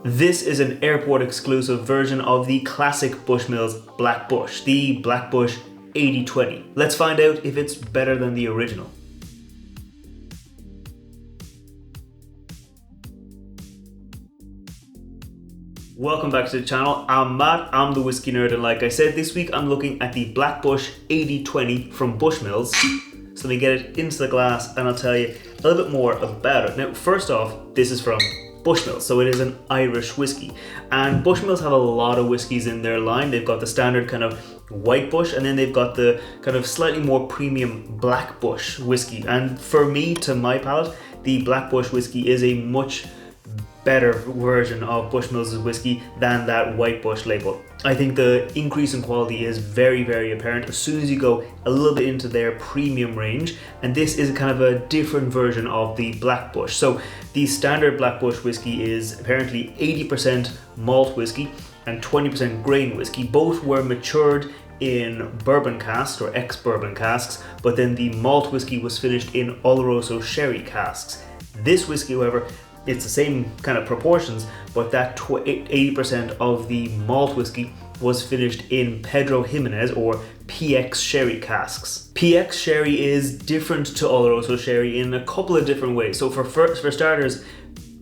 This is an airport exclusive version of the classic Bushmills Black Bush, the Black Bush 80/20. Let's find out if it's better than the original. Welcome back to the channel. I'm Matt, I'm the whiskey nerd, and like I said, this week I'm looking at the Black Bush 80/20 from Bushmills. So let me get it into the glass and I'll tell you a little bit more about it. Now, first off, this is from Bushmills, so it is an Irish whiskey. And Bushmills have a lot of whiskies in their line. They've got the standard kind of white bush, and then they've got the kind of slightly more premium black bush whiskey. And for me, to my palate, the Black Bush whiskey is a much better version of Bushmills' whiskey than that white bush label. I think the increase in quality is very, very apparent as soon as you go a little bit into their premium range, and this is kind of a different version of the Black Bush. So the standard Black Bush whiskey is apparently 80% malt whiskey and 20% grain whiskey. Both were matured in bourbon casks or ex-bourbon casks, but then the malt whiskey was finished in Oloroso Sherry Casks. This whiskey, however, it's the same kind of proportions, but that 80% of the malt whiskey was finished in Pedro Jimenez or PX Sherry Casks. PX Sherry is different to Oloroso Sherry in a couple of different ways. So for starters,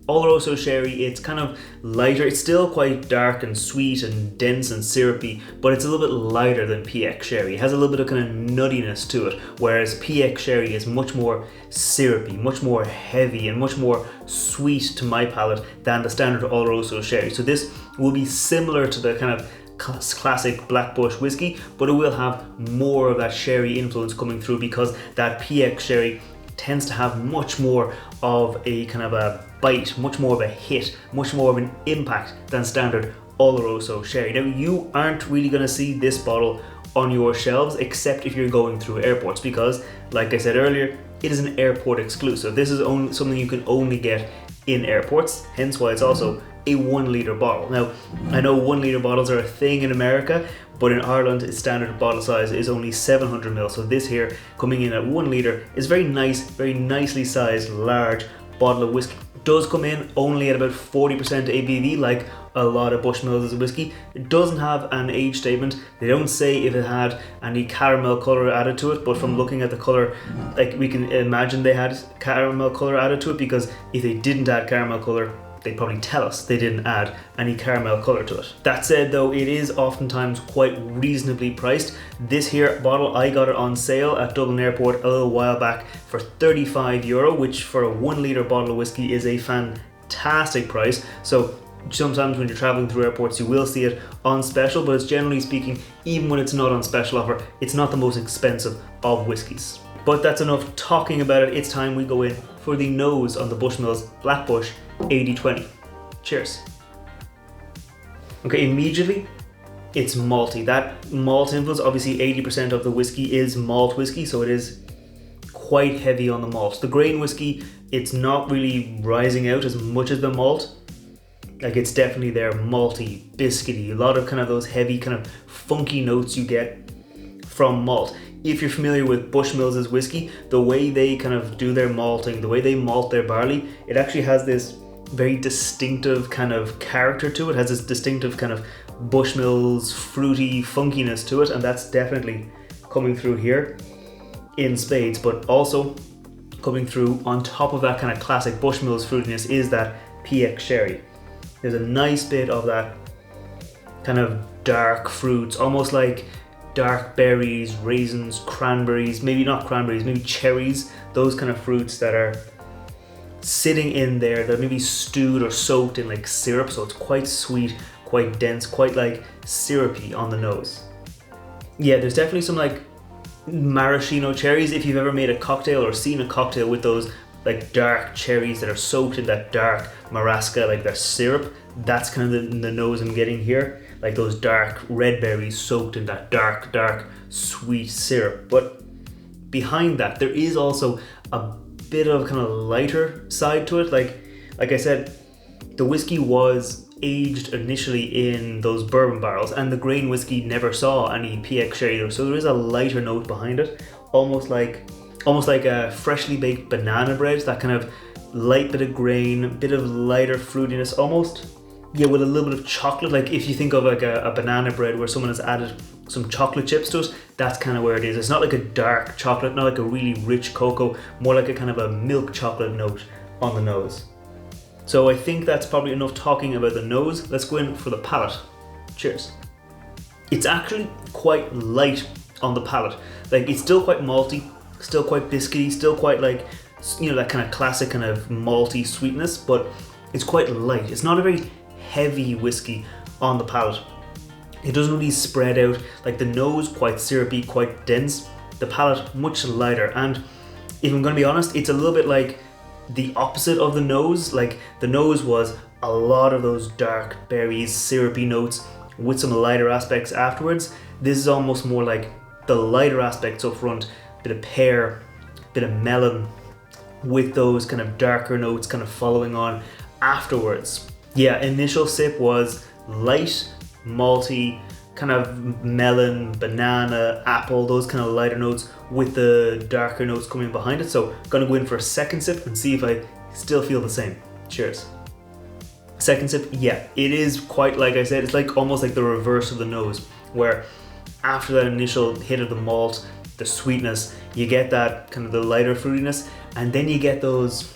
Oloroso Sherry, it's kind of lighter. It's still quite dark and sweet and dense and syrupy, but it's a little bit lighter than PX Sherry. It has a little bit of kind of nuttiness to it, whereas PX Sherry is much more syrupy, much more heavy, and much more sweet to my palate than the standard Oloroso Sherry. So this will be similar to the kind of classic Black Bush whiskey, but it will have more of that sherry influence coming through because that PX Sherry tends to have much more of a kind of a bite, much more of a hit, much more of an impact than standard Oloroso Sherry. Now, you aren't really going to see this bottle on your shelves except if you're going through airports because, like I said earlier, it is an airport exclusive. This is only something you can only get in airports, hence why it's also a 1 litre bottle. Now, I know 1 litre bottles are a thing in America, but in Ireland, its standard bottle size is only 700 ml. So this here, coming in at 1 litre, is very nice, very nicely sized, large bottle of whiskey. It does come in only at about 40% ABV, like a lot of Bushmills whiskey. It doesn't have an age statement. They don't say if it had any caramel color added to it, but from looking at the color, like we can imagine they had caramel color added to it, because if they didn't add caramel color, they'd probably tell us they didn't add any caramel color to it. That said though, it is oftentimes quite reasonably priced. This here bottle, I got it on sale at Dublin Airport a little while back for €35, which for a 1 litre bottle of whiskey is a fantastic price. So sometimes when you're traveling through airports, you will see it on special, but it's generally speaking, even when it's not on special offer, it's not the most expensive of whiskies. But that's enough talking about it. It's time we go in for the nose on the Bushmills Black Bush 80/20. Cheers. Okay, immediately it's malty. That malt influence, obviously 80% of the whiskey is malt whiskey, so it is quite heavy on the malt. The grain whiskey, it's not really rising out as much as the malt. Like, it's definitely there, malty, biscuity, a lot of kind of those heavy kind of funky notes you get from malt. If you're familiar with Bushmills' whiskey, the way they kind of do their malting, the way they malt their barley, it actually has this very distinctive kind of character to it, has this distinctive kind of Bushmills fruity funkiness to it, and that's definitely coming through here in spades. But also coming through on top of that kind of classic Bushmills fruitiness is that PX Sherry. There's a nice bit of that kind of dark fruits, almost like dark berries, raisins, cranberries, maybe not cranberries, maybe cherries, those kind of fruits that are sitting in there that maybe stewed or soaked in like syrup, so it's quite sweet, quite dense, quite like syrupy on the nose. Yeah, there's definitely some like maraschino cherries. If you've ever made a cocktail or seen a cocktail with those like dark cherries that are soaked in that dark marasca, like that syrup, that's kind of the nose I'm getting here. Like those dark red berries soaked in that dark sweet syrup. But behind that, there is also a bit of kind of lighter side to it. Like I said, the whiskey was aged initially in those bourbon barrels, and the grain whiskey never saw any PX Sherry, so there is a lighter note behind it, almost like a freshly baked banana bread. That kind of light bit of grain, bit of lighter fruitiness, almost yeah, with a little bit of chocolate. Like if you think of like a banana bread where someone has added some chocolate chips to it, that's kind of where it is. It's not like a dark chocolate, not like a really rich cocoa, more like a kind of a milk chocolate note on the nose. So I think that's probably enough talking about the nose. Let's go in for the palate. Cheers. It's actually quite light on the palate. Like it's still quite malty, still quite biscuity, still quite like, you know, that kind of classic kind of malty sweetness, but it's quite light. It's not a very heavy whiskey on the palate. It doesn't really spread out. Like the nose quite syrupy, quite dense. The palate much lighter. And if I'm going to be honest, it's a little bit like the opposite of the nose. Like the nose was a lot of those dark berries, syrupy notes with some lighter aspects afterwards. This is almost more like the lighter aspects up front, bit of pear, bit of melon, with those kind of darker notes kind of following on afterwards. Yeah, initial sip was light, malty, kind of melon, banana, apple, those kind of lighter notes with the darker notes coming behind it. So I'm gonna go in for a second sip and see if I still feel the same. Cheers. Second sip, yeah, it is quite, like I said, it's like almost like the reverse of the nose, where after that initial hit of the malt, the sweetness, you get that kind of the lighter fruitiness, and then you get those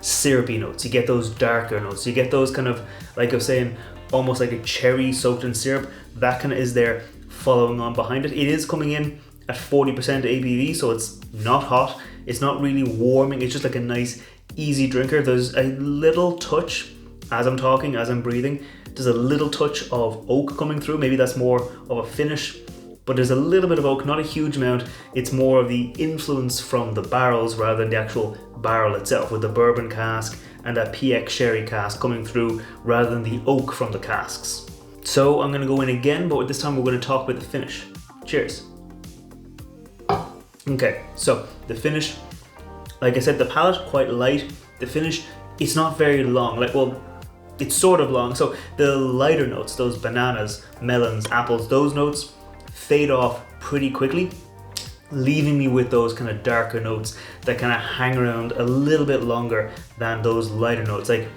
syrupy notes, you get those darker notes, you get those kind of, like I was saying, almost like a cherry soaked in syrup. That kind of is there following on behind it. It is coming in at 40% ABV, so it's not hot, it's not really warming, it's just like a nice easy drinker. There's a little touch, as I'm talking, as I'm breathing, there's a little touch of oak coming through. Maybe that's more of a finish, but there's a little bit of oak, not a huge amount. It's more of the influence from the barrels rather than the actual barrel itself, with the bourbon cask and that PX Sherry cask coming through rather than the oak from the casks. So I'm going to go in again, but this time we're going to talk about the finish. Cheers. Okay, so the finish, like I said, the palate quite light. The finish, it's not very long. Like, well, it's sort of long. So the lighter notes, those bananas, melons, apples, those notes fade off pretty quickly, leaving me with those kind of darker notes that kind of hang around a little bit longer than those lighter notes. Like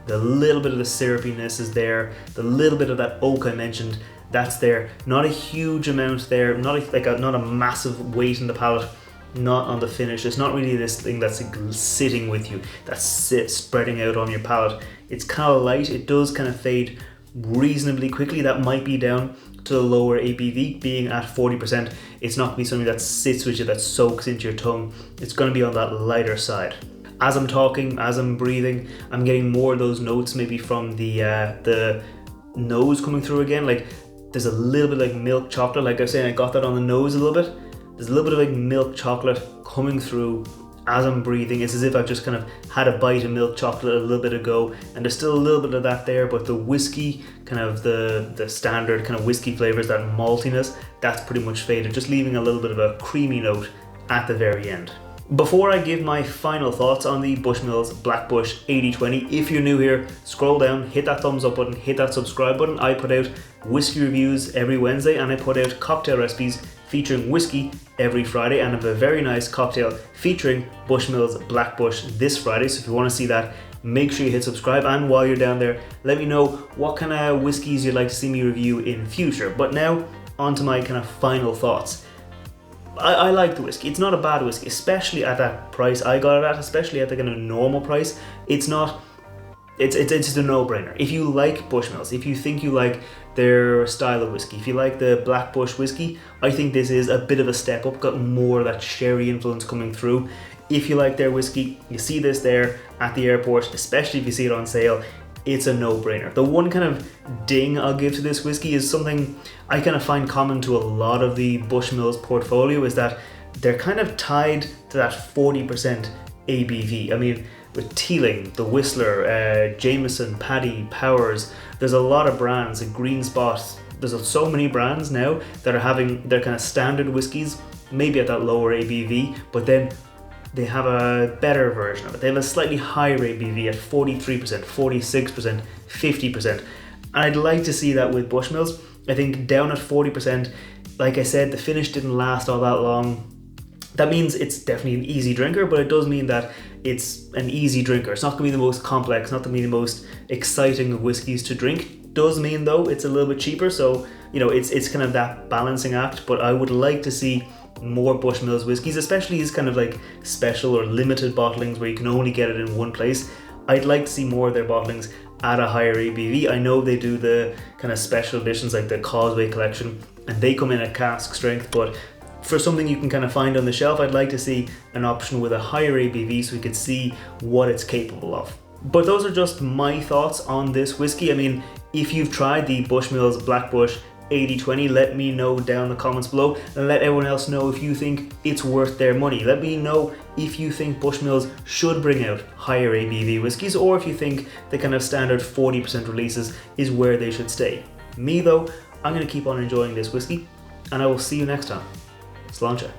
the little bit of the syrupiness is there, the little bit of that oak I mentioned, that's there. Not a huge amount there, not a massive weight in the palate, not on the finish. It's not really this thing that's sitting with you, that's spreading out on your palate. It's kind of light, it does kind of fade reasonably quickly. That might be down to the lower ABV, being at 40%. It's not going to be something that sits with you, that soaks into your tongue. It's going to be on that lighter side. As I'm talking, as I'm breathing, I'm getting more of those notes maybe from the nose coming through again. Like there's a little bit like milk chocolate, like I was saying, I got that on the nose a little bit. There's a little bit of like milk chocolate coming through as I'm breathing. It's as if I've just kind of had a bite of milk chocolate a little bit ago, and there's still a little bit of that there, but the whiskey, kind of the standard kind of whiskey flavors, that maltiness, that's pretty much faded, just leaving a little bit of a creamy note at the very end. Before I give my final thoughts on the Bushmills Black Bush 80/20, if you're new here, scroll down, hit that thumbs up button, hit that subscribe button. I put out whiskey reviews every Wednesday, and I put out cocktail recipes featuring whiskey every Friday, and I have a very nice cocktail featuring Bushmills Black Bush this Friday. So if you want to see that, make sure you hit subscribe, and while you're down there, let me know what kind of whiskeys you'd like to see me review in future. But now, on to my kind of final thoughts. I like the whiskey. It's not a bad whiskey, especially at that price I got it at, especially at the kind of normal price. It's not, it's just a no-brainer. If you like Bushmills, if you think you like their style of whiskey, if you like the Black Bush whiskey, I think this is a bit of a step up, got more of that sherry influence coming through. If you like their whiskey, you see this there at the airport, especially if you see it on sale, it's a no-brainer. The one kind of ding I'll give to this whiskey is something I kind of find common to a lot of the Bushmills portfolio, is that they're kind of tied to that 40% ABV. I mean, with Teeling, the Whistler, Jameson, Paddy, Powers, there's a lot of brands, a Green Spot, there's so many brands now that are having their kind of standard whiskies, maybe at that lower ABV, but then they have a better version of it. They have a slightly higher ABV at 43%, 46%, 50%. And I'd like to see that with Bushmills. I think down at 40%, like I said, the finish didn't last all that long. That means it's definitely an easy drinker, but it does mean that it's an easy drinker. It's not going to be the most complex, not going to be the most exciting of whiskies to drink. Does mean though it's a little bit cheaper, so you know it's kind of that balancing act. But I would like to see more Bushmills whiskies, especially these kind of like special or limited bottlings where you can only get it in one place. I'd like to see more of their bottlings at a higher ABV. I know they do the kind of special editions like the Causeway collection, and they come in at cask strength, but for something you can kind of find on the shelf, I'd like to see an option with a higher ABV so we could see what it's capable of. But those are just my thoughts on this whiskey. I mean, if you've tried the Bushmills Black Bush 80/20, let me know down in the comments below, and let everyone else know if you think it's worth their money. Let me know if you think Bushmills should bring out higher ABV whiskies, or if you think the kind of standard 40% releases is where they should stay. Me though, I'm going to keep on enjoying this whiskey, and I will see you next time. Sláinte.